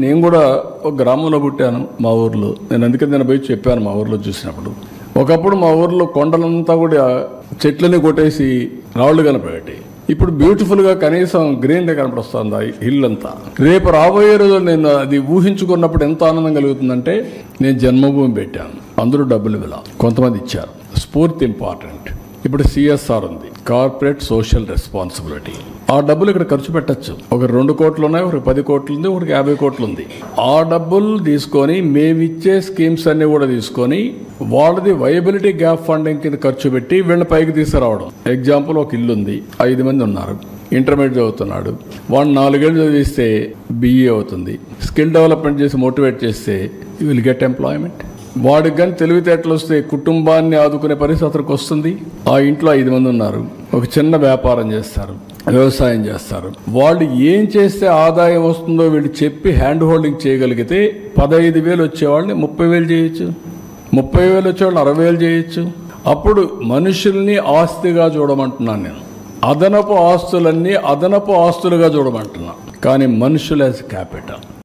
నేను కూడా ఒక గ్రామంలో పుట్టాను మా ఊర్లో. నేను అందుకని నేను పోయి చెప్పాను మా ఊర్లో చూసినప్పుడు. ఒకప్పుడు మా ఊర్లో కొండలంతా కూడా చెట్లని కొట్టేసి రాళ్లు కనపడేటి. ఇప్పుడు బ్యూటిఫుల్గా కనీసం గ్రీన్గా కనపడుస్తుంది ఆ హిల్ అంతా. రేపు రాబోయే రోజులు నేను అది ఊహించుకున్నప్పుడు ఎంత ఆనందం కలుగుతుందంటే, నేను జన్మభూమి పెట్టాను, అందరూ డబ్బులు ఇవ్వాల, కొంతమంది ఇచ్చారు. స్ఫూర్తి ఇంపార్టెంట్. ఇప్పుడు సిఎస్ఆర్ ఉంది, కార్పొరేట్ సోషల్ రెస్పాన్సిబిలిటీ. ఆ డబ్బులు ఇక్కడ ఖర్చు పెట్టచ్చు. ఒక 2 కోట్లు ఉన్నాయి, ఒక 10 కోట్లు ఉంది, ఒకటి 50 కోట్లు ఉంది. ఆ డబ్బులు తీసుకొని మేమిచ్చే స్కీమ్స్ అన్ని కూడా తీసుకొని వాళ్ళది వైబిలిటీ గ్యాప్ ఫండింగ్ కింద ఖర్చు పెట్టి వీళ్ళని పైకి తీసుకురావడం. ఎగ్జాంపుల్, ఒక ఇల్లు ఉంది, 5 మంది ఉన్నారు, ఇంటర్మీడియట్ చదువుతున్నాడు, వాడు 4 ఏళ్ళు చదివిస్తే BE అవుతుంది. స్కిల్ డెవలప్మెంట్ చేసి మోటివేట్ చేస్తే యూ విల్ గెట్ ఎంప్లాయ్మెంట్. వాడికి కానీ తెలివితేటలు వస్తే కుటుంబాన్ని ఆదుకునే పరిస్థితికి వస్తుంది. ఆ ఇంట్లో 5 మంది ఉన్నారు, ఒక చిన్న వ్యాపారం చేస్తారు, వ్యవసాయం చేస్తారు. వాళ్ళు ఏం చేస్తే ఆదాయం వస్తుందో వీళ్ళు చెప్పి హ్యాండ్ హోల్డింగ్ చేయగలిగితే 15,000 వచ్చేవాళ్ళని 30,000 చేయొచ్చు, 30,000 వచ్చేవాళ్ళని 60,000 చేయొచ్చు. అప్పుడు మనుషుల్ని ఆస్తిగా చూడమంటున్నాను నేను. అదనపు ఆస్తులన్నీ అదనపు ఆస్తులుగా చూడమంటున్నా, కానీ మనుషులు యాజ్ క్యాపిటల్.